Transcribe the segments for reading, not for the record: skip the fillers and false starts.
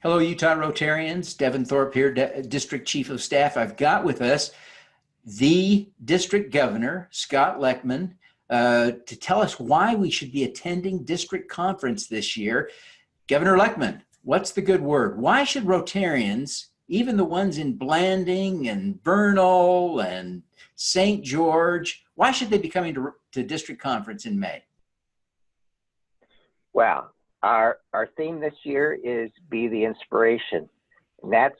Hello, Utah Rotarians. Devin Thorpe here, District Chief of Staff. I've got with us the District Governor, Scott Leckman, to tell us why we should be attending District Conference this year. Governor Leckman, what's the good word? Why should Rotarians, even the ones in Blanding and Vernal and St. George, why should they be coming to District Conference in May? Well, our theme this year is Be the Inspiration. And that's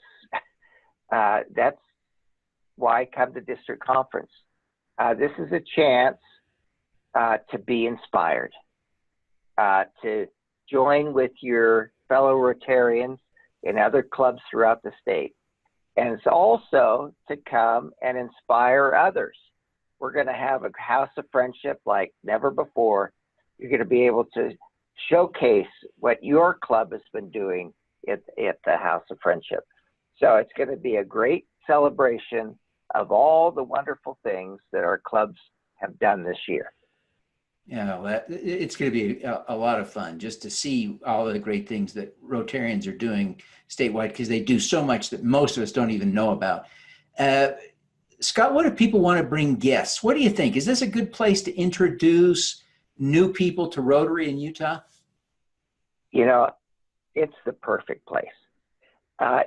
why I come to District Conference. This is a chance to be inspired, to join with your fellow Rotarians in other clubs throughout the state. And it's also to come and inspire others. We're going to have a house of friendship like never before. You're going to be able to showcase what your club has been doing at the House of Friendship. So it's going to be a great celebration of all the wonderful things that our clubs have done this year. Yeah, it's going to be a lot of fun just to see all of the great things that Rotarians are doing statewide, because they do so much that most of us don't even know about. Scott, what if people want to bring guests? What do you think? Is this a good place to introduce new people to Rotary in Utah? You know, it's the perfect place.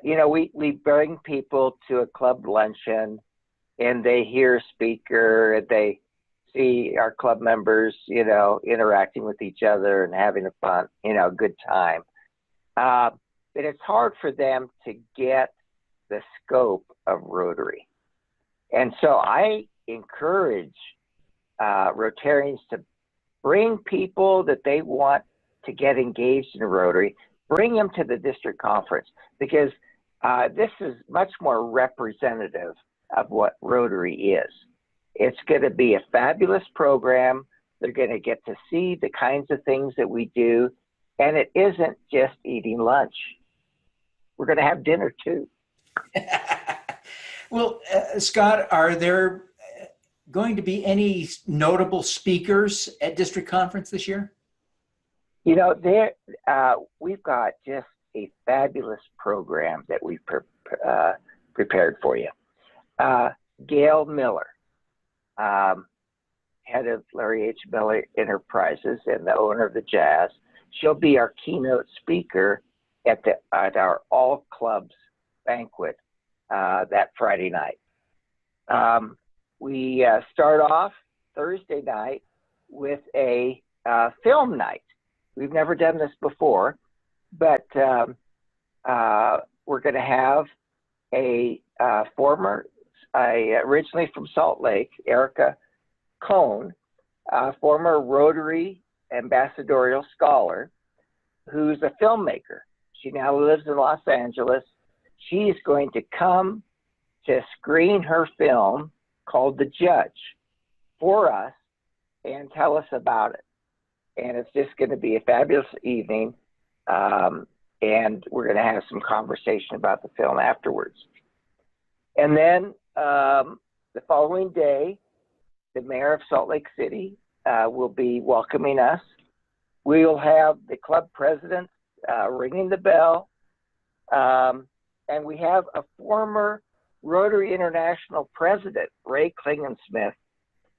We bring people to a club luncheon and they hear a speaker, and they see our club members, interacting with each other and having a fun, good time. But it's hard for them to get the scope of Rotary. And so I encourage Rotarians to bring people that they want to get engaged in Rotary, bring them to the district conference, because this is much more representative of what Rotary is. It's going to be a fabulous program. They're going to get to see the kinds of things that we do, and it isn't just eating lunch. We're going to have dinner too. Well, Scott, are there going to be any notable speakers at District Conference this year? We've got just a fabulous program that we've prepared for you. Gail Miller, head of Larry H. Miller Enterprises and the owner of the Jazz, she'll be our keynote speaker at our All Clubs banquet that Friday night. We start off Thursday night with a film night. We've never done this before, but we're going to have originally from Salt Lake, Erica Cohn, former Rotary ambassadorial scholar, who's a filmmaker. She now lives in Los Angeles. She's going to come to screen her film called The Judge for us and tell us about it. And it's just going to be a fabulous evening. And we're going to have some conversation about the film afterwards. And then the following day, the mayor of Salt Lake City will be welcoming us. We'll have the club presidents ringing the bell. And we have a former Rotary International president, Ray Klingensmith,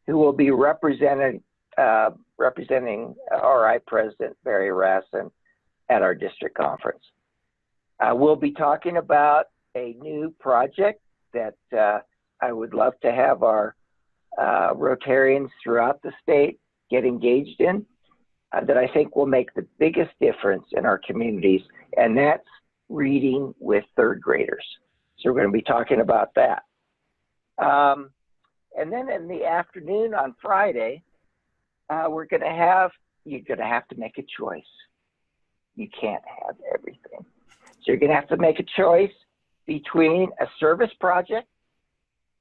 who will be representing RI President Barry Rassin at our district conference. We'll be talking about a new project that I would love to have our Rotarians throughout the state get engaged in, that I think will make the biggest difference in our communities, and that's reading with third graders. So we're going to be talking about that. And then in the afternoon on Friday, you're going to have to make a choice. You can't have everything. So you're going to have to make a choice between a service project,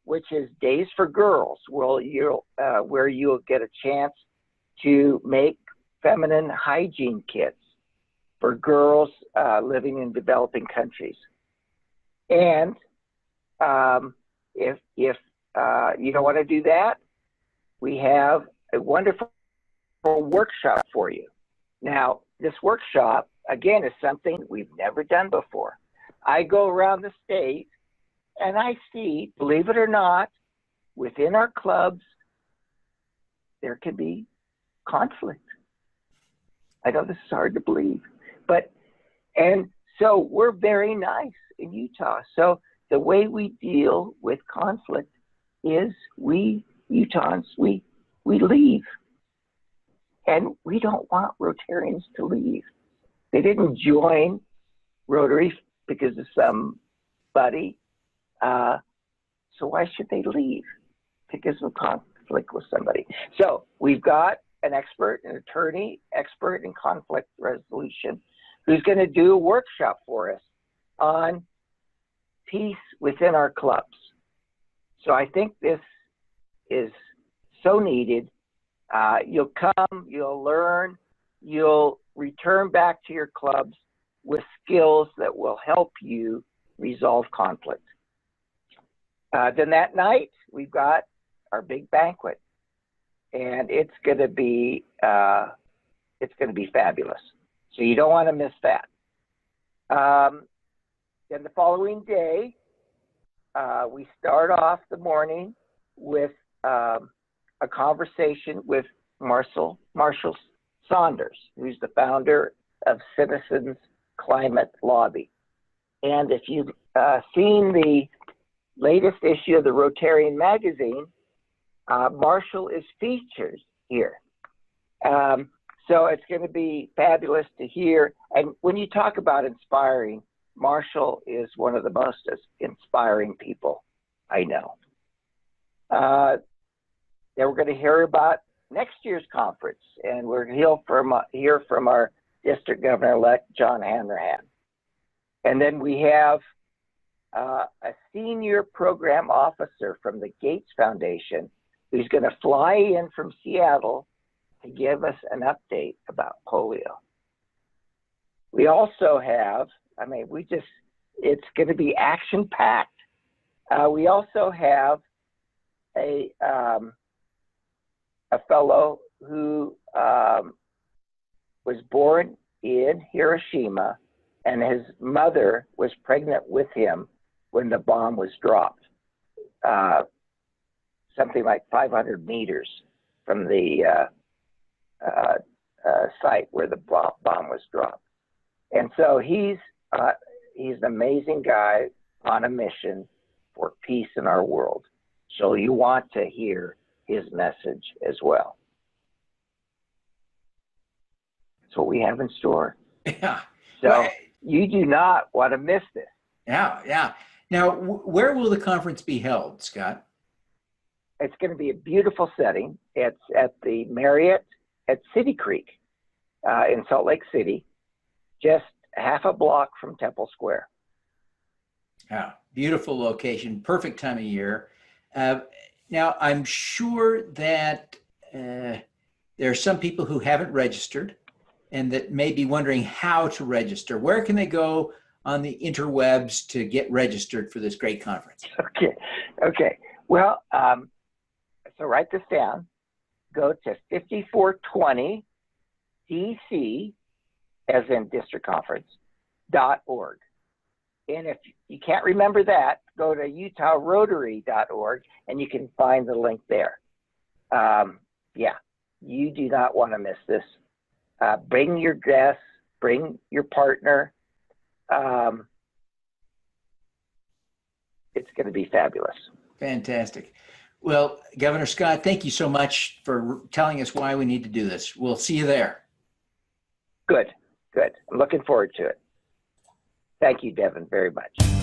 which is Days for Girls, where you'll get a chance to make feminine hygiene kits for girls living in developing countries. And if you don't want to do that, we have a wonderful workshop for you. Now, this workshop again, is something we've never done before. I go around the state and I see, believe it or not, within our clubs, there can be conflict. I know this is hard to believe, and so we're very nice in Utah. So the way we deal with conflict is we Utahns, we leave. And we don't want Rotarians to leave. They didn't join Rotary because of somebody. So why should they leave? Because of conflict with somebody. So we've got an expert, an attorney, expert in conflict resolution, who's going to do a workshop for us on peace within our clubs. So I think this is so needed. You'll come, you'll learn, you'll return back to your clubs with skills that will help you resolve conflict. Then that night, we've got our big banquet, and it's going to be fabulous. So you don't want to miss that. Then the following day, we start off the morning with a conversation with Marshall Saunders, who's the founder of Citizens Climate Lobby. And if you've seen the latest issue of the Rotarian magazine, Marshall is featured here. So it's going to be fabulous to hear. And when you talk about inspiring, Marshall is one of the most inspiring people I know. Then we're going to hear about next year's conference, and we're going to hear from our District Governor-elect, John Hanrahan. And then we have a senior program officer from the Gates Foundation who's going to fly in from Seattle to give us an update about polio. We also have, it's going to be action-packed. We also have a fellow who was born in Hiroshima, and his mother was pregnant with him when the bomb was dropped, something like 500 meters from the site where the bomb was dropped. And so he's an amazing guy on a mission for peace in our world. So you want to hear his message as well. That's what we have in store. Yeah. So well, you do not want to miss this. Yeah, yeah. Now, where will the conference be held, Scott? It's going to be a beautiful setting. It's at the Marriott at City Creek in Salt Lake City, just half a block from Temple Square. Yeah, beautiful location, perfect time of year. Now, I'm sure that there are some people who haven't registered and that may be wondering how to register. Where can they go on the interwebs to get registered for this great conference? Okay. Well, so write this down. Go to 5420 DC, as in District Conference, .org. And if you can't remember that, go to utahrotary.org and you can find the link there. Yeah, you do not want to miss this. Bring your guests, bring your partner. It's going to be fabulous. Fantastic. Well, Governor Scott, thank you so much for telling us why we need to do this. We'll see you there. Good. I'm looking forward to it. Thank you, Devin, very much.